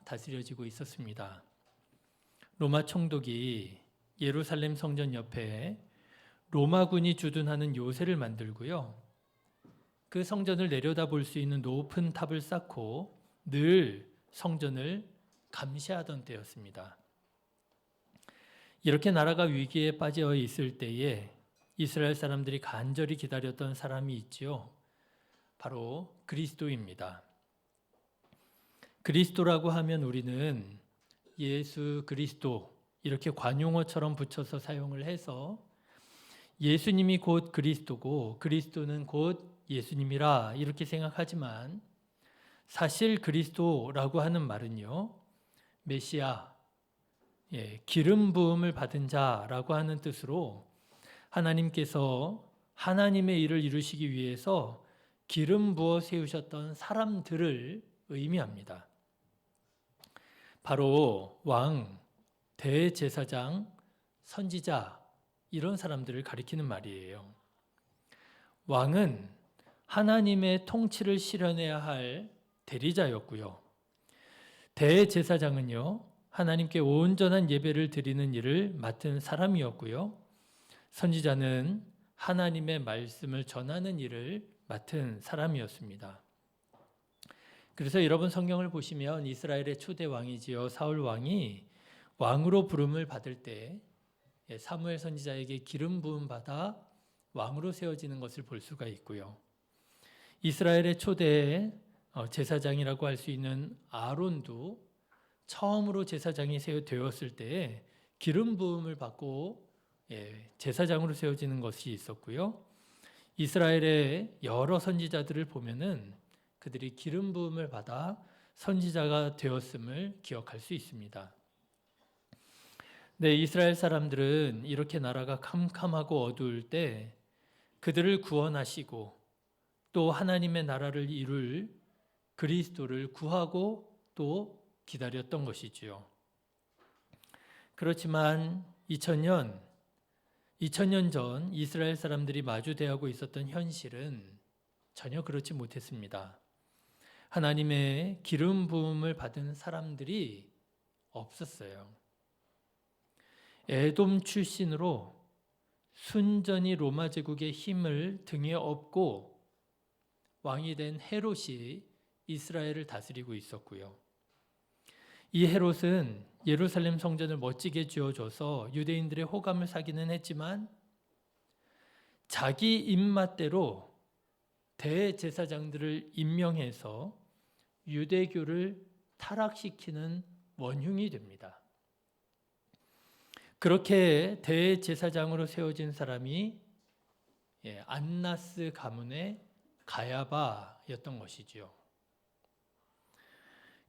다스려지고 있었습니다. 로마 총독이 예루살렘 성전 옆에 로마군이 주둔하는 요새를 만들고요. 그 성전을 내려다볼 수 있는 높은 탑을 쌓고 늘 성전을 감시하던 때였습니다. 이렇게 나라가 위기에 빠져 있을 때에 이스라엘 사람들이 간절히 기다렸던 사람이 있지요. 바로 그리스도입니다. 그리스도라고 하면 우리는 예수 그리스도 이렇게 관용어처럼 붙여서 사용을 해서 예수님이 곧 그리스도고 그리스도는 곧 예수님이라 이렇게 생각하지만 사실 그리스도라고 하는 말은요, 메시아, 기름 부음을 받은 자라고 하는 뜻으로 하나님께서 하나님의 일을 이루시기 위해서 기름 부어 세우셨던 사람들을 의미합니다. 바로 왕, 대제사장, 선지자 이런 사람들을 가리키는 말이에요. 왕은 하나님의 통치를 실현해야 할 대리자였고요. 대제사장은요, 하나님께 온전한 예배를 드리는 일을 맡은 사람이었고요. 선지자는 하나님의 말씀을 전하는 일을 맡은 사람이었습니다. 그래서 여러분 성경을 보시면 이스라엘의 초대 왕이지요. 사울 왕이 왕으로 부름을 받을 때 사무엘 선지자에게 기름 부음 받아 왕으로 세워지는 것을 볼 수가 있고요. 이스라엘의 초대 제사장이라고 할 수 있는 아론도 처음으로 제사장이 되었을 때에 기름 부음을 받고 제사장으로 세워지는 것이 있었고요. 이스라엘의 여러 선지자들을 보면은 그들이 기름 부음을 받아 선지자가 되었음을 기억할 수 있습니다. 네, 이스라엘 사람들은 이렇게 나라가 캄캄하고 어두울 때 그들을 구원하시고 또 하나님의 나라를 이룰 그리스도를 구하고 또 기다렸던 것이지요. 그렇지만 2000년 전 이스라엘 사람들이 마주대하고 있었던 현실은 전혀 그렇지 못했습니다. 하나님의 기름 부음을 받은 사람들이 없었어요. 에돔 출신으로 순전히 로마 제국의 힘을 등에 업고 왕이 된 헤롯이 이스라엘을 다스리고 있었고요. 이 헤롯은 예루살렘 성전을 멋지게 지어줘서 유대인들의 호감을 사기는 했지만 자기 입맛대로 대제사장들을 임명해서 유대교를 타락시키는 원흉이 됩니다. 그렇게 대제사장으로 세워진 사람이 안나스 가문의 가야바였던 것이지요.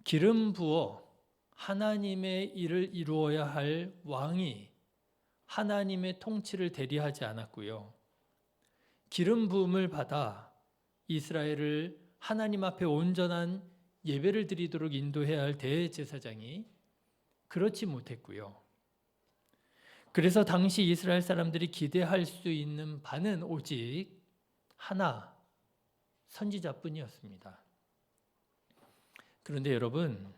기름 부어 하나님의 일을 이루어야 할 왕이 하나님의 통치를 대리하지 않았고요. 기름 부음을 받아 이스라엘을 하나님 앞에 온전한 예배를 드리도록 인도해야 할 대제사장이 그렇지 못했고요. 그래서 당시 이스라엘 사람들이 기대할 수 있는 바는 오직 하나, 선지자뿐이었습니다. 그런데 여러분,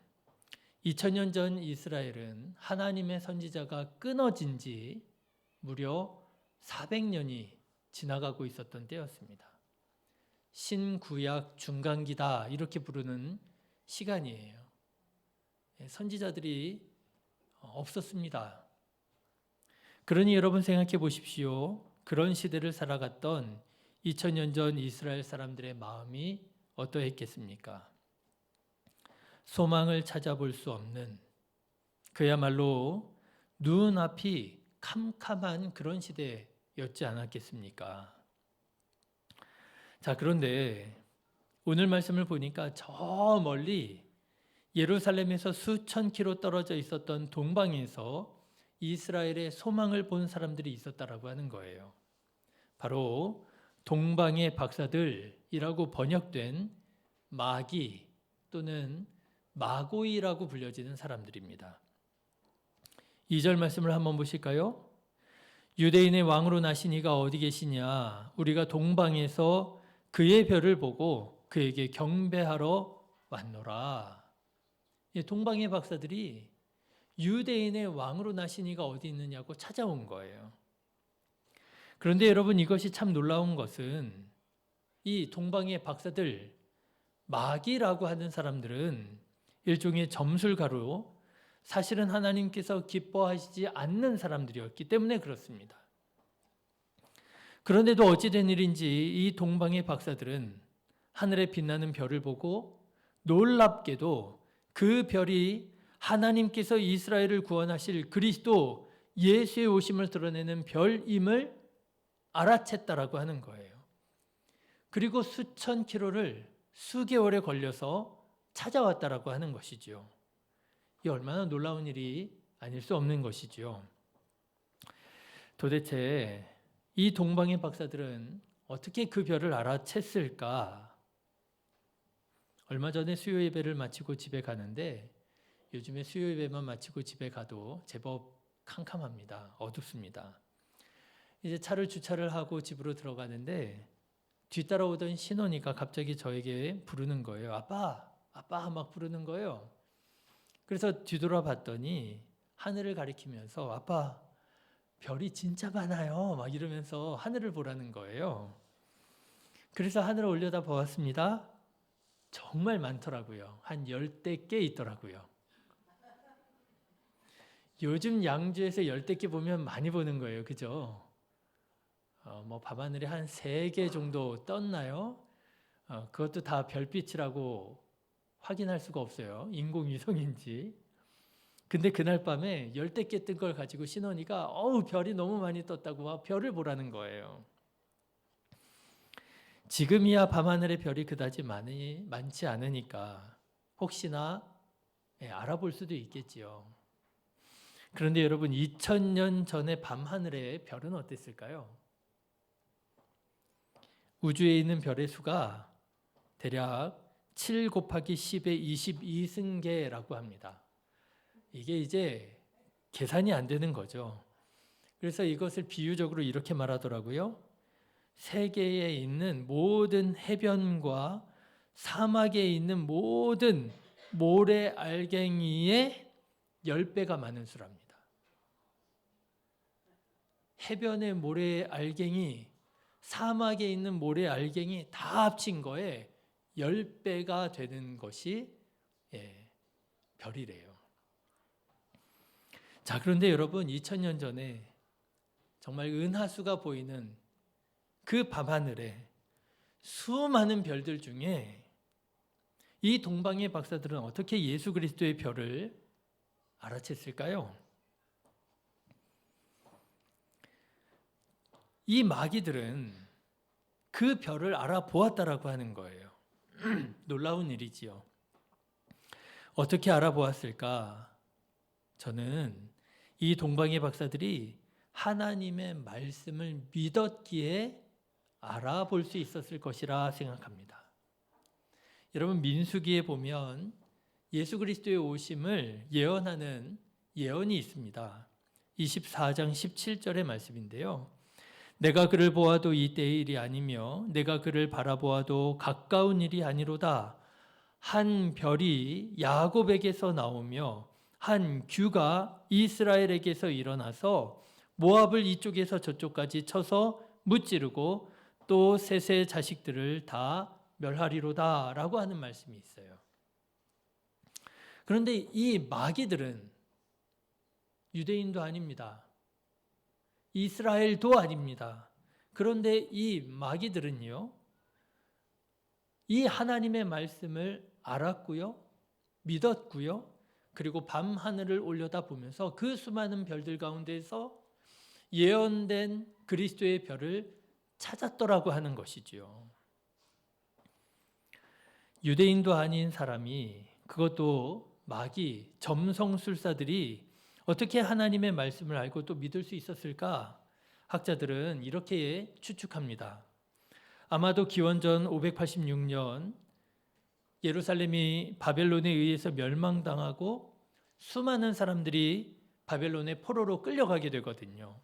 2000년 전 이스라엘은 하나님의 선지자가 끊어진 지 무려 400년이 지나가고 있었던 때였습니다. 신구약 중간기다 이렇게 부르는 시간이에요. 선지자들이 없었습니다. 그러니 여러분 생각해 보십시오. 그런 시대를 살아갔던 2000년 전 이스라엘 사람들의 마음이 어떠했겠습니까? 소망을 찾아볼 수 없는, 그야말로 눈앞이 캄캄한 그런 시대였지 않았겠습니까? 자, 그런데 오늘 말씀을 보니까 저 멀리 예루살렘에서 수천 킬로 떨어져 있었던 동방에서 이스라엘의 소망을 본 사람들이 있었다라고 하는 거예요. 바로 동방의 박사들이라고 번역된 마기 또는 마고이라고 불려지는 사람들입니다. 2절 말씀을 한번 보실까요? 유대인의 왕으로 나신 이가 어디 계시냐? 우리가 동방에서 그의 별을 보고 그에게 경배하러 왔노라. 동방의 박사들이 유대인의 왕으로 나신 이가 어디 있느냐고 찾아온 거예요. 그런데 여러분, 이것이 참 놀라운 것은 이 동방의 박사들, 마귀라고 하는 사람들은 일종의 점술가로 사실은 하나님께서 기뻐하시지 않는 사람들이었기 때문에 그렇습니다. 그런데도 어찌된 일인지 이 동방의 박사들은 하늘에 빛나는 별을 보고 놀랍게도 그 별이 하나님께서 이스라엘을 구원하실 그리스도 예수의 오심을 드러내는 별임을 알아챘다라고 하는 거예요. 그리고 수천 킬로를 수개월에 걸려서 찾아왔다라고 하는 것이죠. 이 얼마나 놀라운 일이 아닐 수 없는 것이죠. 도대체 이 동방의 박사들은 어떻게 그 별을 알아챘을까? 얼마 전에 수요 예배를 마치고 집에 가는데 요즘에 수요 예배만 마치고 집에 가도 제법 캄캄합니다. 어둡습니다. 이제 차를 주차를 하고 집으로 들어가는데 뒤따라오던 신혼이가 갑자기 저에게 부르는 거예요. 아빠, 아빠 막 부르는 거예요. 그래서 뒤돌아봤더니 하늘을 가리키면서 아빠, 별이 진짜 많아요. 막 이러면서 하늘을 보라는 거예요. 그래서 하늘을 올려다 보았습니다. 정말 많더라고요. 한 10대 개 있더라고요. 요즘 양주에서 10대 개 보면 많이 보는 거예요. 그죠? 밤하늘에 한 3개 정도 떴나요? 그것도 다 별빛이라고 확인할 수가 없어요. 인공위성인지. 근데 그날 밤에 10대 개 뜬 걸 가지고 신원이가 별이 너무 많이 떴다고 막 별을 보라는 거예요. 지금이야 밤하늘에 별이 그다지 많지 않으니까 혹시나 알아볼 수도 있겠지요. 그런데 여러분, 2000년 전에 밤하늘의 별은 어땠을까요? 우주에 있는 별의 수가 대략 7 곱하기 10의 22승계라고 합니다. 이게 이제 계산이 안 되는 거죠. 그래서 이것을 비유적으로 이렇게 말하더라고요. 세계에 있는 모든 해변과 사막에 있는 모든 모래 알갱이의 10배가 많은 수랍니다. 해변의 모래 알갱이, 사막에 있는 모래 알갱이 다 합친 거에 10배가 되는 것이 별이래요. 자, 그런데 여러분, 2000년 전에 정말 은하수가 보이는 그 밤하늘에 수많은 별들 중에 이 동방의 박사들은 어떻게 예수 그리스도의 별을 알아챘을까요? 이 마귀들은 그 별을 알아보았다라고 하는 거예요. 놀라운 일이지요. 어떻게 알아보았을까? 저는 이 동방의 박사들이 하나님의 말씀을 믿었기에 알아볼 수 있었을 것이라 생각합니다. 여러분, 민수기에 보면 예수 그리스도의 오심을 예언하는 예언이 있습니다. 24장 17절의 말씀인데요. 내가 그를 보아도 이때의 일이 아니며 내가 그를 바라보아도 가까운 일이 아니로다. 한 별이 야곱에게서 나오며 한 규가 이스라엘에게서 일어나서 모압을 이쪽에서 저쪽까지 쳐서 무찌르고 또 셋의 자식들을 다 멸하리로다 라고 하는 말씀이 있어요. 그런데 이 마귀들은 유대인도 아닙니다. 이스라엘도 아닙니다. 그런데 이 마귀들은요, 이 하나님의 말씀을 알았고요, 믿었고요, 그리고 밤 하늘을 올려다 보면서 그 수많은 별들 가운데서 예언된 그리스도의 별을 찾았더라고 하는 것이지요. 유대인도 아닌 사람이, 그것도 마귀, 점성술사들이 어떻게 하나님의 말씀을 알고 또 믿을 수 있었을까? 학자들은 이렇게 추측합니다. 아마도 기원전 586년 예루살렘이 바벨론에 의해서 멸망당하고 수많은 사람들이 바벨론의 포로로 끌려가게 되거든요.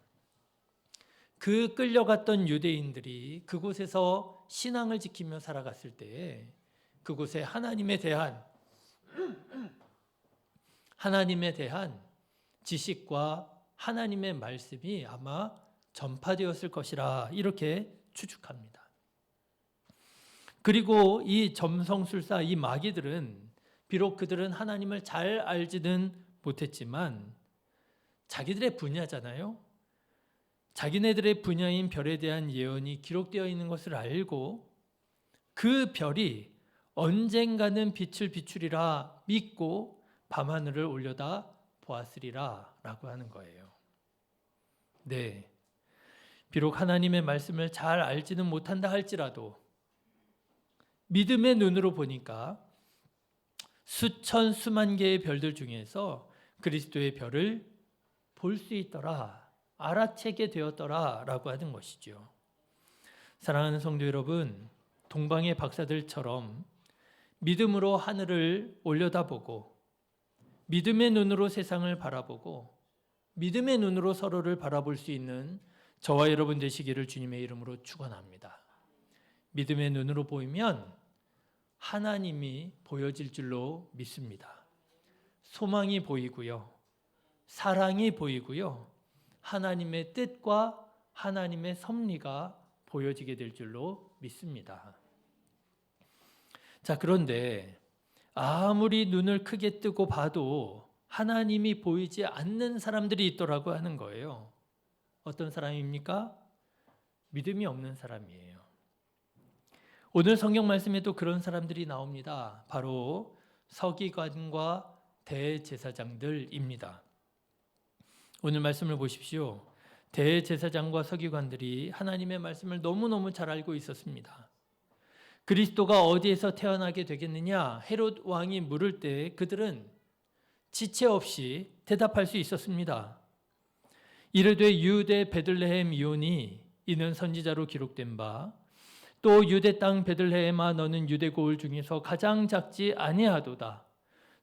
그 끌려갔던 유대인들이 그곳에서 신앙을 지키며 살아갔을 때에 그곳에 하나님에 대한 하나님에 대한 지식과 하나님의 말씀이 아마 전파되었을 것이라 이렇게 추측합니다. 그리고 이 점성술사, 이 마귀들은 비록 그들은 하나님을 잘 알지는 못했지만 자기들의 분야잖아요. 자기네들의 분야인 별에 대한 예언이 기록되어 있는 것을 알고 그 별이 언젠가는 빛을 비추리라 믿고 밤하늘을 올려다 보았으리라 라고 하는 거예요. 네, 비록 하나님의 말씀을 잘 알지는 못한다 할지라도 믿음의 눈으로 보니까 수천 수만 개의 별들 중에서 그리스도의 별을 볼 수 있더라, 알아채게 되었더라 라고 하는 것이죠. 사랑하는 성도 여러분, 동방의 박사들처럼 믿음으로 하늘을 올려다보고 믿음의 눈으로 세상을 바라보고 믿음의 눈으로 서로를 바라볼 수 있는 저와 여러분 되시기를 주님의 이름으로 축원합니다. 믿음의 눈으로 보이면 하나님이 보여질 줄로 믿습니다. 소망이 보이고요, 사랑이 보이고요, 하나님의 뜻과 하나님의 섭리가 보여지게 될 줄로 믿습니다. 자, 그런데 아무리 눈을 크게 뜨고 봐도 하나님이 보이지 않는 사람들이 있더라고 하는 거예요. 어떤 사람입니까? 믿음이 없는 사람이에요. 오늘 성경 말씀에도 그런 사람들이 나옵니다. 바로 서기관과 대제사장들입니다. 오늘 말씀을 보십시오. 대제사장과 서기관들이 하나님의 말씀을 너무너무 잘 알고 있었습니다. 그리스도가 어디에서 태어나게 되겠느냐 헤롯 왕이 물을 때 그들은 지체 없이 대답할 수 있었습니다. 이르되 유대 베들레헴 이오니 이는 선지자로 기록된 바 또 유대 땅 베들레헴아 너는 유대 고을 중에서 가장 작지 아니하도다.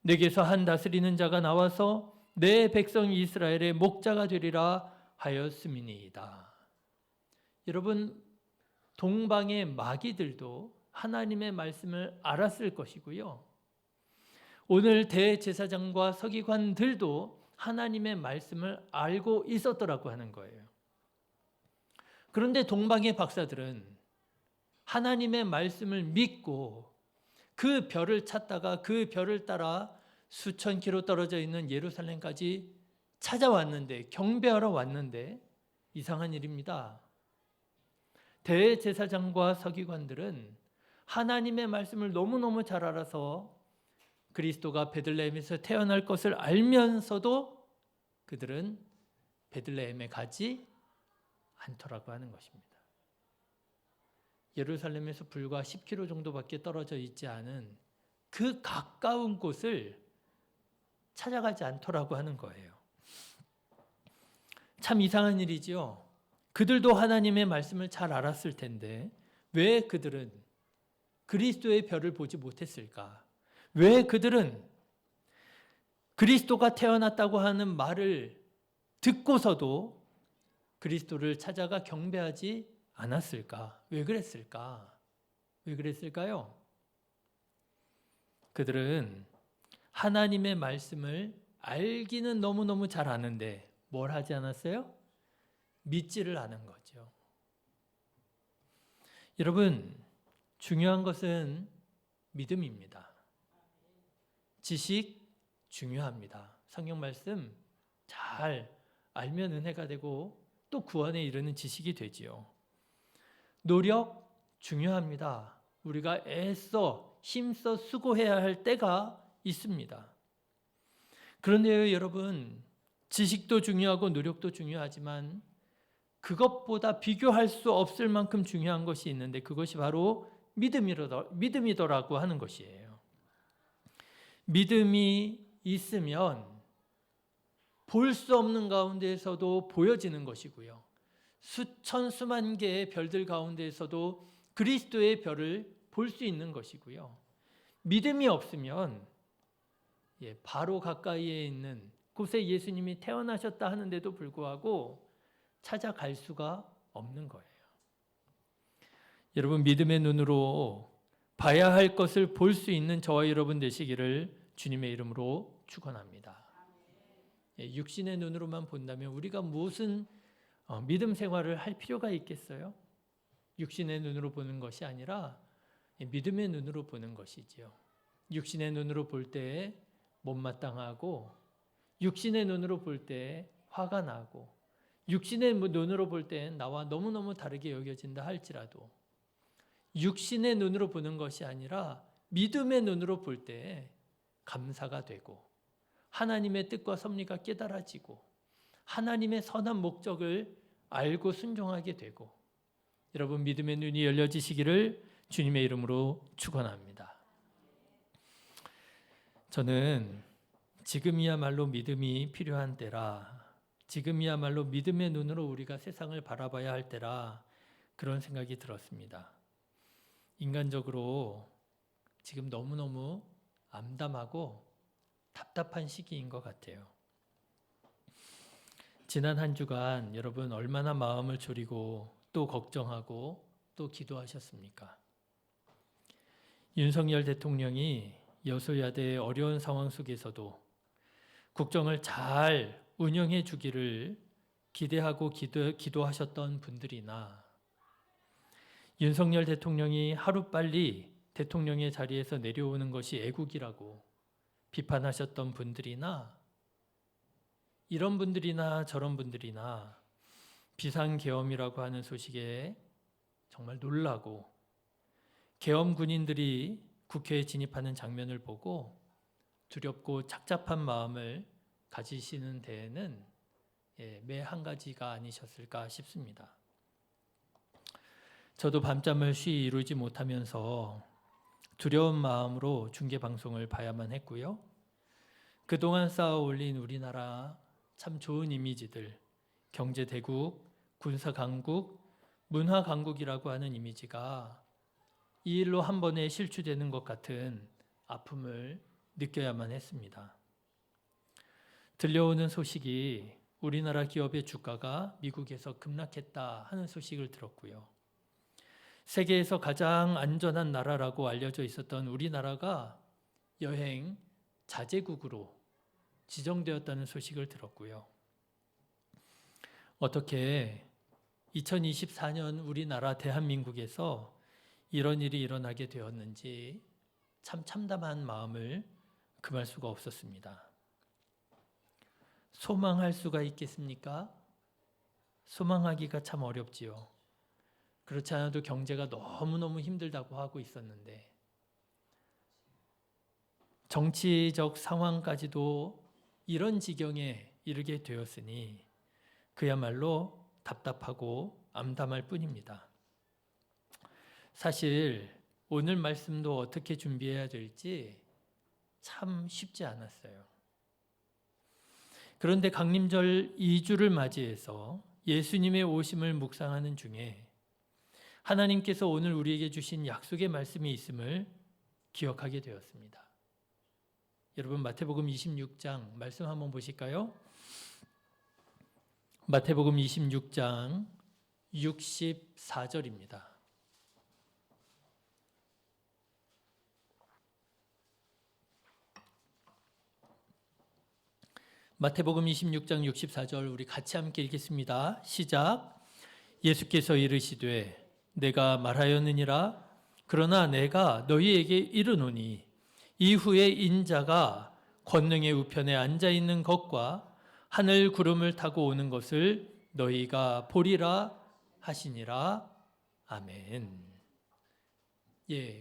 내게서 한 다스리는 자가 나와서 내 백성 이스라엘의 목자가 되리라 하였음이니이다. 여러분, 동방의 마귀들도 하나님의 말씀을 알았을 것이고요, 오늘 대제사장과 서기관들도 하나님의 말씀을 알고 있었더라고 하는 거예요. 그런데 동방의 박사들은 하나님의 말씀을 믿고 그 별을 찾다가 그 별을 따라 수천 킬로 떨어져 있는 예루살렘까지 찾아왔는데, 경배하러 왔는데 이상한 일입니다. 대제사장과 서기관들은 하나님의 말씀을 너무너무 잘 알아서 그리스도가 베들레헴에서 태어날 것을 알면서도 그들은 베들레헴에 가지 않더라고 하는 것입니다. 예루살렘에서 불과 10km 정도밖에 떨어져 있지 않은 그 가까운 곳을 찾아가지 않더라고 하는 거예요. 참 이상한 일이지요. 그들도 하나님의 말씀을 잘 알았을 텐데 왜 그들은 그리스도의 별을 보지 못했을까? 왜 그들은 그리스도가 태어났다고 하는 말을 듣고서도 그리스도를 찾아가 경배하지 않았을까? 왜 그랬을까? 왜 그랬을까요? 그들은 하나님의 말씀을 알기는 너무너무 잘 아는데 뭘 하지 않았어요? 믿지를 않은 거죠. 여러분, 중요한 것은 믿음입니다. 지식 중요합니다. 성경 말씀 잘 알면 은혜가 되고 또 구원에 이르는 지식이 되지요. 노력 중요합니다. 우리가 애써 힘써 수고해야 할 때가 있습니다. 그런데요, 여러분, 지식도 중요하고 노력도 중요하지만 그것보다 비교할 수 없을 만큼 중요한 것이 있는데 그것이 바로 믿음이더라고 하는 것이에요. 믿음이 있으면 볼 수 없는 가운데에서도 보여지는 것이고요, 수천 수만 개의 별들 가운데에서도 그리스도의 별을 볼 수 있는 것이고요, 믿음이 없으면 바로 가까이에 있는 곳에 예수님이 태어나셨다 하는데도 불구하고 찾아갈 수가 없는 거예요. 여러분, 믿음의 눈으로 봐야 할 것을 볼 수 있는 저와 여러분 되시기를 주님의 이름으로 축원합니다. 육신의 눈으로만 본다면 우리가 무슨 믿음 생활을 할 필요가 있겠어요? 육신의 눈으로 보는 것이 아니라 믿음의 눈으로 보는 것이지요. 육신의 눈으로 볼 때 못마땅하고, 육신의 눈으로 볼 때 화가 나고, 육신의 눈으로 볼 때 나와 너무너무 다르게 여겨진다 할지라도 육신의 눈으로 보는 것이 아니라 믿음의 눈으로 볼 때 감사가 되고, 하나님의 뜻과 섭리가 깨달아지고, 하나님의 선한 목적을 알고 순종하게 되고, 여러분 믿음의 눈이 열려지시기를 주님의 이름으로 축원합니다. 저는 지금이야말로 믿음이 필요한 때라, 지금이야말로 믿음의 눈으로 우리가 세상을 바라봐야 할 때라, 그런 생각이 들었습니다. 인간적으로 지금 너무너무 암담하고 답답한 시기인 것 같아요. 지난 한 주간 여러분 얼마나 마음을 졸이고 또 걱정하고 또 기도하셨습니까? 윤석열 대통령이 여소야대의 어려운 상황 속에서도 국정을 잘 운영해 주기를 기대하고 기도하셨던 분들이나, 윤석열 대통령이 하루빨리 대통령의 자리에서 내려오는 것이 애국이라고 비판하셨던 분들이나, 이런 분들이나 저런 분들이나 비상계엄이라고 하는 소식에 정말 놀라고, 계엄 군인들이 국회에 진입하는 장면을 보고 두렵고 착잡한 마음을 가지시는 데에는 매 한 가지가 아니셨을까 싶습니다. 저도 밤잠을 쉬이 이루지 못하면서 두려운 마음으로 중계방송을 봐야만 했고요. 그동안 쌓아 올린 우리나라 참 좋은 이미지들, 경제대국, 군사강국, 문화강국이라고 하는 이미지가 이 일로 한 번에 실추되는 것 같은 아픔을 느껴야만 했습니다. 들려오는 소식이 우리나라 기업의 주가가 미국에서 급락했다 하는 소식을 들었고요. 세계에서 가장 안전한 나라라고 알려져 있었던 우리나라가 여행 자제국으로 지정되었다는 소식을 들었고요. 어떻게 2024년 우리나라 대한민국에서 이런 일이 일어나게 되었는지 참 참담한 마음을 금할 수가 없었습니다. 소망할 수가 있겠습니까? 소망하기가 참 어렵지요. 그렇지 않아도 경제가 너무너무 힘들다고 하고 있었는데, 정치적 상황까지도 이런 지경에 이르게 되었으니 그야말로 답답하고 암담할 뿐입니다. 사실 오늘 말씀도 어떻게 준비해야 될지 참 쉽지 않았어요. 그런데 강림절 2주를 맞이해서 예수님의 오심을 묵상하는 중에 하나님께서 오늘 우리에게 주신 약속의 말씀이 있음을 기억하게 되었습니다. 여러분 마태복음 26장 말씀 한번 보실까요? 마태복음 26장 64절입니다. 마태복음 26장 64절 우리 같이 함께 읽겠습니다. 시작. 예수께서 이르시되 내가 말하였느니라. 그러나 내가 너희에게 이르노니 이후에 인자가 권능의 우편에 앉아 있는 것과 하늘 구름을 타고 오는 것을 너희가 보리라 하시니라. 아멘.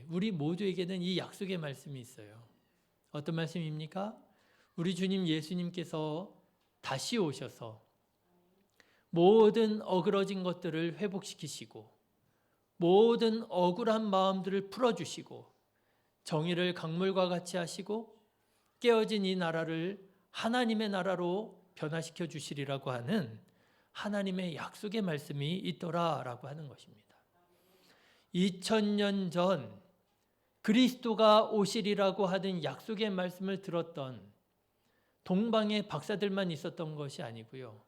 우리 모두에게는 이 약속의 말씀이 있어요. 어떤 말씀입니까? 우리 주님 예수님께서 다시 오셔서 모든 어그러진 것들을 회복시키시고 모든 억울한 마음들을 풀어주시고 정의를 강물과 같이 하시고 깨어진 이 나라를 하나님의 나라로 변화시켜 주시리라고 하는 하나님의 약속의 말씀이 있더라라고 하는 것입니다. 2000년 전 그리스도가 오시리라고 하는 약속의 말씀을 들었던 동방의 박사들만 있었던 것이 아니고요.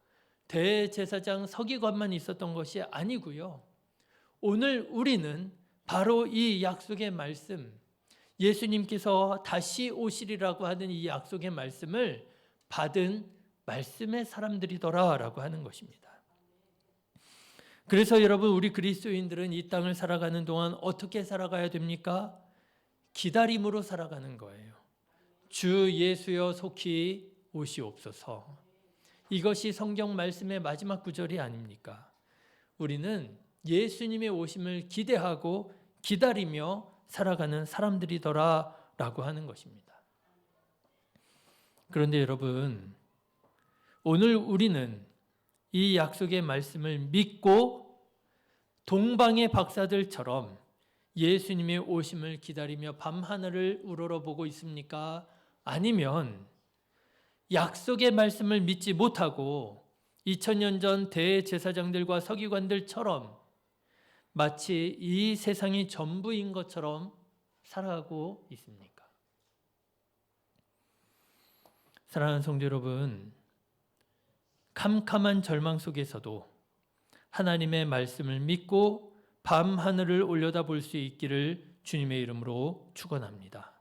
대제사장 서기관만 있었던 것이 아니고요. 오늘 우리는 바로 이 약속의 말씀, 예수님께서 다시 오시리라고 하는 이 약속의 말씀을 받은 말씀의 사람들이더라라고 하는 것입니다. 그래서 여러분, 우리 그리스도인들은 이 땅을 살아가는 동안 어떻게 살아가야 됩니까? 기다림으로 살아가는 거예요. 주 예수여 속히 오시옵소서. 이것이 성경 말씀의 마지막 구절이 아닙니까? 우리는 예수님의 오심을 기대하고 기다리며 살아가는 사람들이더라라고 하는 것입니다. 그런데 여러분, 오늘 우리는 이 약속의 말씀을 믿고 동방의 박사들처럼 예수님의 오심을 기다리며 밤하늘을 우러러보고 있습니까? 아니면 약속의 말씀을 믿지 못하고 2000년 전 대제사장들과 서기관들처럼 마치 이 세상이 전부인 것처럼 살아가고 있습니까? 사랑하는 성도 여러분, 캄캄한 절망 속에서도 하나님의 말씀을 믿고 밤하늘을 올려다볼 수 있기를 주님의 이름으로 축원합니다.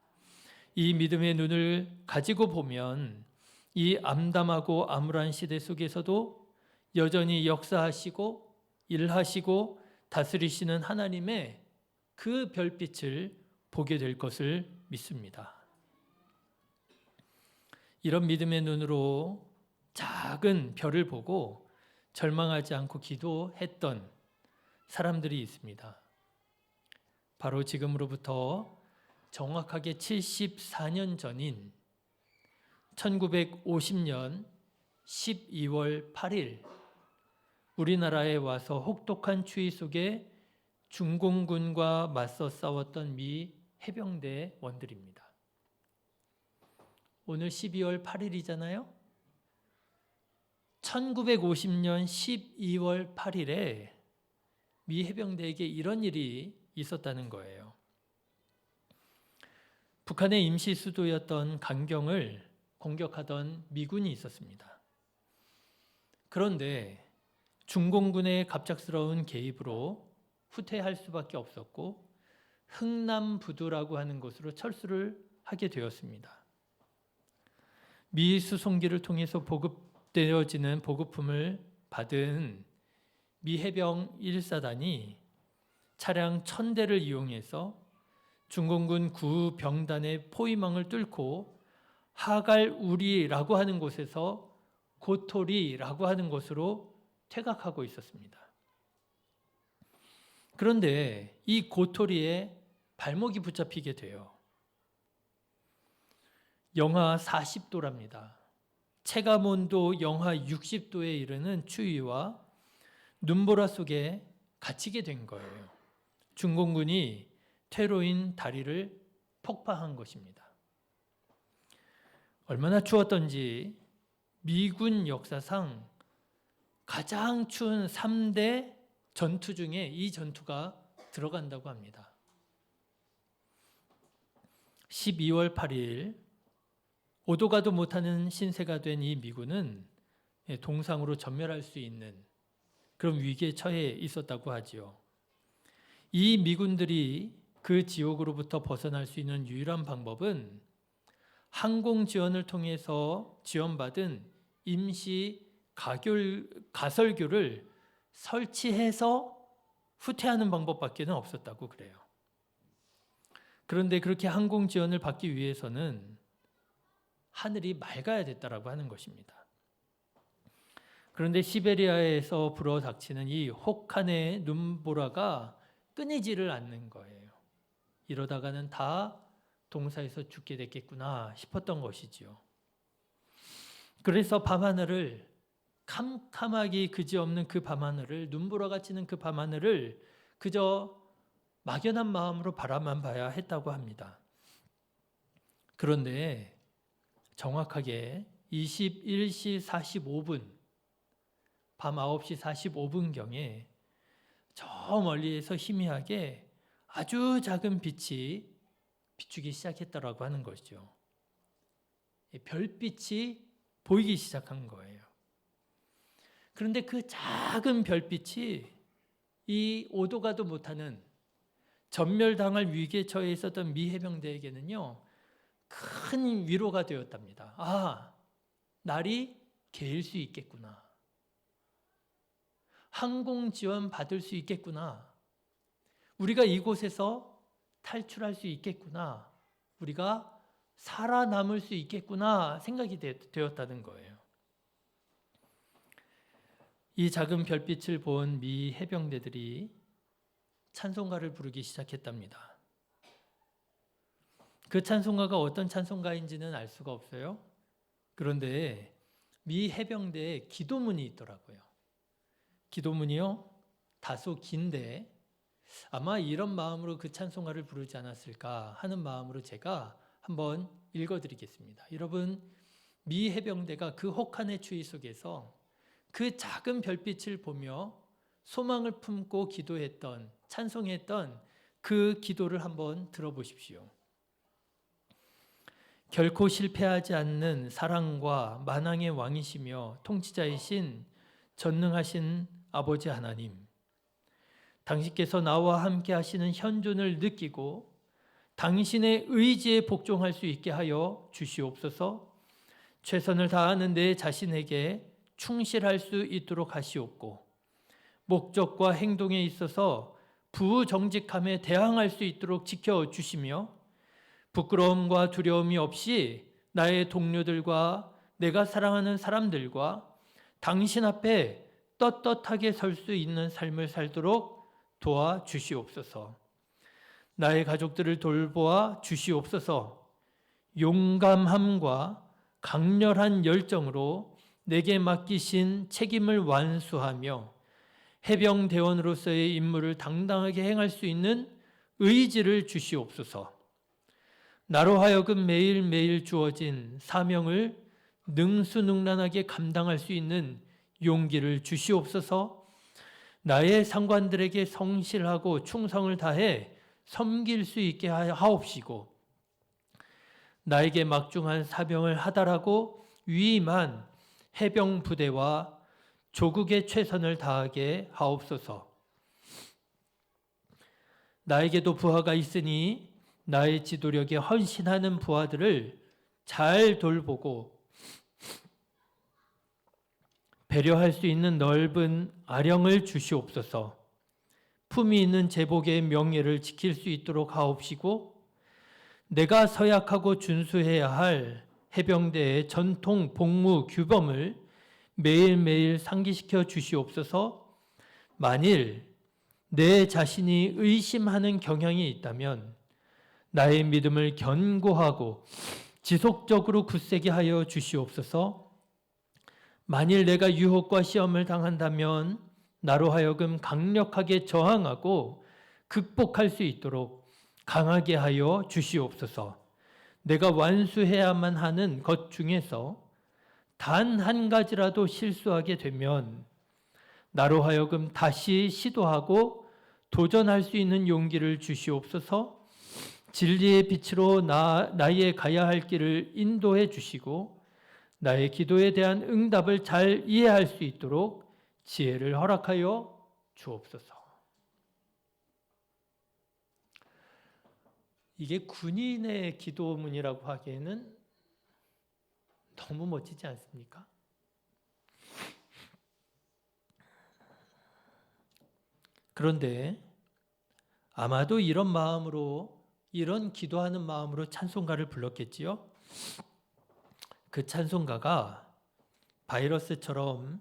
이 믿음의 눈을 가지고 보면 이 암담하고 암울한 시대 속에서도 여전히 역사하시고 일하시고 다스리시는 하나님의 그 별빛을 보게 될 것을 믿습니다. 이런 믿음의 눈으로 작은 별을 보고 절망하지 않고 기도했던 사람들이 있습니다. 바로 지금으로부터 정확하게 74년 전인 1950년 12월 8일 우리나라에 와서 혹독한 추위 속에 중공군과 맞서 싸웠던 미 해병대원들입니다. 오늘 12월 8일이잖아요. 1950년 12월 8일에 미 해병대에게 이런 일이 있었다는 거예요. 북한의 임시 수도였던 강경을 공격하던 미군이 있었습니다. 그런데 중공군의 갑작스러운 개입으로 후퇴할 수밖에 없었고 흥남부두라고 하는 곳으로 철수를 하게 되었습니다. 미 수송기를 통해서 보급되어지는 보급품을 받은 미 해병 1사단이 차량 1000대를 이용해서 중공군 구병단의 포위망을 뚫고 하갈우리라고 하는 곳에서 고토리라고 하는 곳으로 퇴각하고 있었습니다. 그런데 이 고토리에 발목이 붙잡히게 돼요. 영하 40도랍니다. 체감온도 영하 60도에 이르는 추위와 눈보라 속에 갇히게 된 거예요. 중공군이 퇴로인 다리를 폭파한 것입니다. 얼마나 추웠던지 미군 역사상 가장 추운 3대 전투 중에 이 전투가 들어간다고 합니다. 12월 8일 5도 가도 못하는 신세가 된 이 미군은 동상으로 전멸할 수 있는 그런 위기에 처해 있었다고 하지요. 이 미군들이 그 지옥으로부터 벗어날 수 있는 유일한 방법은 항공 지원을 통해서 지원받은 임시 가설교를 설치해서 후퇴하는 방법밖에는 없었다고 그래요. 그런데 그렇게 항공 지원을 받기 위해서는 하늘이 맑아야 됐다라고 하는 것입니다. 그런데 시베리아에서 불어닥치는 이 혹한의 눈보라가 끊이지를 않는 거예요. 이러다가는 다 동사에서 죽게 됐겠구나 싶었던 것이지요. 그래서 밤하늘을 캄캄하기 그지없는 그 밤하늘을 눈보라가 치는 그 밤하늘을 그저 막연한 마음으로 바라만 봐야 했다고 합니다. 그런데 정확하게 21시 45분 밤 9시 45분경에 저 멀리에서 희미하게 아주 작은 빛이 비추기 시작했다라고 하는 것이죠. 별빛이 보이기 시작한 거예요. 그런데 그 작은 별빛이 이 5도 가도 못하는 전멸당할 위기에 처해 있었던 미 해병대에게는요, 큰 위로가 되었답니다. 아, 날이 개일 수 있겠구나. 항공 지원 받을 수 있겠구나. 우리가 이곳에서 탈출할 수 있겠구나. 우리가 살아남을 수 있겠구나 생각이 되었다는 거예요. 이 작은 별빛을 본 미 해병대들이 찬송가를 부르기 시작했답니다. 그 찬송가가 어떤 찬송가인지는 알 수가 없어요. 그런데 미 해병대에 기도문이 있더라고요. 기도문이요, 다소 긴데 아마 이런 마음으로 그 찬송가를 부르지 않았을까 하는 마음으로 제가 한번 읽어드리겠습니다. 여러분, 미 해병대가 그 혹한의 추위 속에서 그 작은 별빛을 보며 소망을 품고 기도했던, 찬송했던 그 기도를 한번 들어보십시오. 결코 실패하지 않는 사랑과 만왕의 왕이시며 통치자이신 전능하신 아버지 하나님, 당신께서 나와 함께 하시는 현존을 느끼고 당신의 의지에 복종할 수 있게 하여 주시옵소서. 최선을 다하는 내 자신에게 충실할 수 있도록 하시옵고 목적과 행동에 있어서 부정직함에 대항할 수 있도록 지켜주시며 부끄러움과 두려움이 없이 나의 동료들과 내가 사랑하는 사람들과 당신 앞에 떳떳하게 설 수 있는 삶을 살도록 도와주시옵소서. 나의 가족들을 돌보아 주시옵소서. 용감함과 강렬한 열정으로 내게 맡기신 책임을 완수하며 해병대원으로서의 임무를 당당하게 행할 수 있는 의지를 주시옵소서. 나로 하여금 매일매일 주어진 사명을 능수능란하게 감당할 수 있는 용기를 주시옵소서. 나의 상관들에게 성실하고 충성을 다해 섬길 수 있게 하옵시고 나에게 막중한 사명을 하달하고 위임한 해병 부대와 조국의 최선을 다하게 하옵소서. 나에게도 부하가 있으니 나의 지도력에 헌신하는 부하들을 잘 돌보고 배려할 수 있는 넓은 아령을 주시옵소서. 품위 있는 제복의 명예를 지킬 수 있도록 하옵시고 내가 서약하고 준수해야 할 해병대의 전통 복무 규범을 매일매일 상기시켜 주시옵소서. 만일 내 자신이 의심하는 경향이 있다면 나의 믿음을 견고하고 지속적으로 굳세게 하여 주시옵소서. 만일 내가 유혹과 시험을 당한다면 나로 하여금 강력하게 저항하고 극복할 수 있도록 강하게 하여 주시옵소서. 내가 완수해야만 하는 것 중에서 단 한 가지라도 실수하게 되면 나로 하여금 다시 시도하고 도전할 수 있는 용기를 주시옵소서. 진리의 빛으로 나의 가야 할 길을 인도해 주시고 나의 기도에 대한 응답을 잘 이해할 수 있도록 지혜를 허락하여 주옵소서. 이게 군인의 기도문이라고 하기에는 너무 멋지지 않습니까? 그런데 아마도 이런 마음으로, 이런 기도하는 마음으로 찬송가를 불렀겠지요? 그 찬송가가 바이러스처럼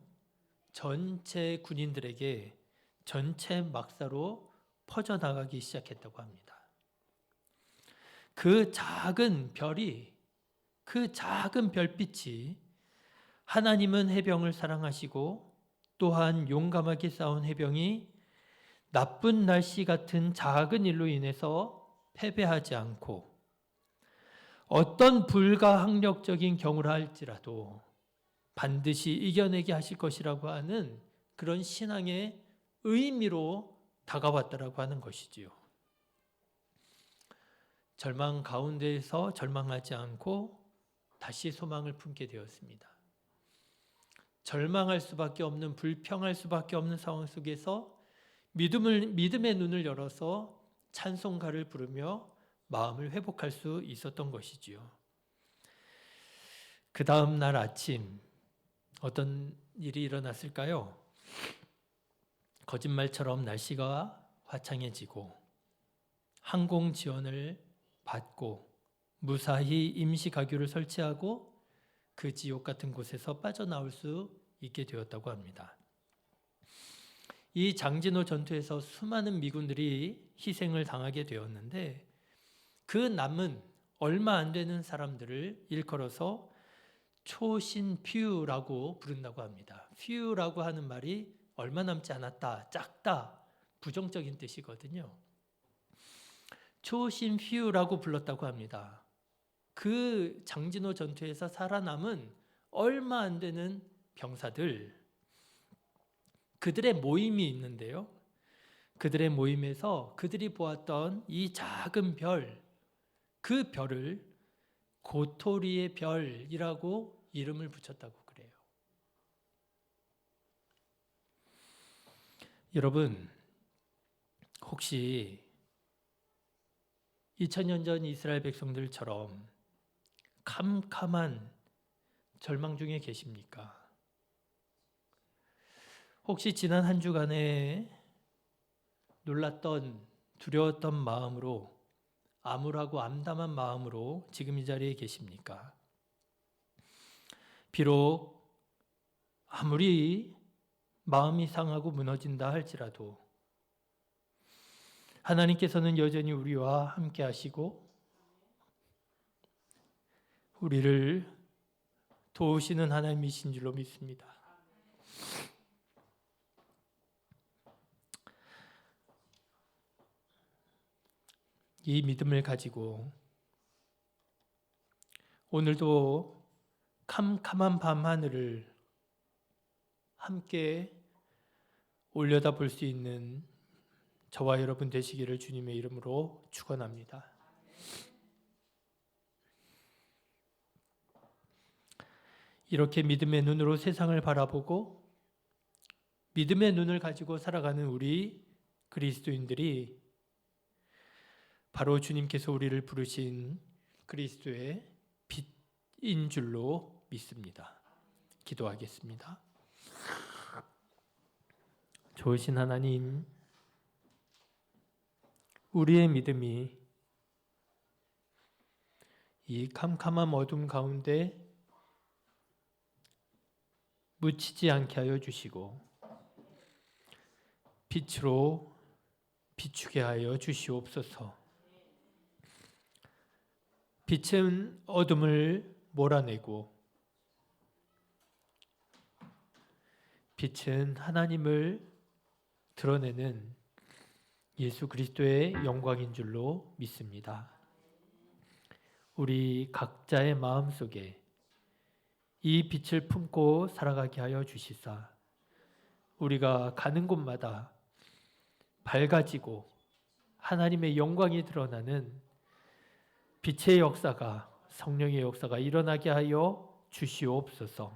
전체 군인들에게 전체 막사로 퍼져나가기 시작했다고 합니다. 그 작은 별이, 그 작은 별빛이 하나님은 해병을 사랑하시고 또한 용감하게 싸운 해병이 나쁜 날씨 같은 작은 일로 인해서 패배하지 않고 어떤 불가항력적인 경우라 할지라도 반드시 이겨내게 하실 것이라고 하는 그런 신앙의 의미로 다가왔다라고 하는 것이지요. 절망 가운데에서 절망하지 않고 다시 소망을 품게 되었습니다. 절망할 수밖에 없는, 불평할 수밖에 없는 상황 속에서 믿음의 눈을 열어서 찬송가를 부르며 마음을 회복할 수 있었던 것이지요. 그 다음 날 아침 어떤 일이 일어났을까요? 거짓말처럼 날씨가 화창해지고 항공 지원을 받고 무사히 임시 가교를 설치하고 그 지옥 같은 곳에서 빠져나올 수 있게 되었다고 합니다. 이 장진호 전투에서 수많은 미군들이 희생을 당하게 되었는데 그 남은 얼마 안 되는 사람들을 일컬어서 초신퓨라고 부른다고 합니다. 퓨라고 하는 말이 얼마 남지 않았다, 작다, 부정적인 뜻이거든요. 초신퓨라고 불렀다고 합니다. 그 장진호 전투에서 살아남은 얼마 안 되는 병사들, 그들의 모임이 있는데요. 그들의 모임에서 그들이 보았던 이 작은 별, 그 별을 고토리의 별이라고 이름을 붙였다고 그래요. 여러분, 혹시 2000년 전 이스라엘 백성들처럼 캄캄한 절망 중에 계십니까? 혹시 지난 한 주간에 놀랐던, 두려웠던 마음으로, 암울하고 암담한 마음으로 지금 이 자리에 계십니까? 비록 아무리 마음이 상하고 무너진다 할지라도 하나님께서는 여전히 우리와 함께 하시고 우리를 도우시는 하나님이신 줄로 믿습니다. 이 믿음을 가지고 오늘도 캄캄한 밤하늘을 함께 올려다볼 수 있는 저와 여러분 되시기를 주님의 이름으로 축원합니다. 이렇게 믿음의 눈으로 세상을 바라보고 믿음의 눈을 가지고 살아가는 우리 그리스도인들이 바로 주님께서 우리를 부르신 그리스도의 빛인 줄로 믿습니다. 기도하겠습니다. 좋으신 하나님, 우리의 믿음이 이 캄캄한 어둠 가운데 묻히지 않게 하여 주시고 빛으로 비추게 하여 주시옵소서. 빛은 어둠을 몰아내고 빛은 하나님을 드러내는 예수 그리스도의 영광인 줄로 믿습니다. 우리 각자의 마음속에 이 빛을 품고 살아가게 하여 주시사 우리가 가는 곳마다 밝아지고 하나님의 영광이 드러나는 빛의 역사가, 성령의 역사가 일어나게 하여 주시옵소서.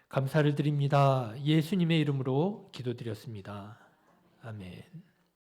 감사를 드립니다. 예수님의 이름으로 기도드렸습니다. 아멘.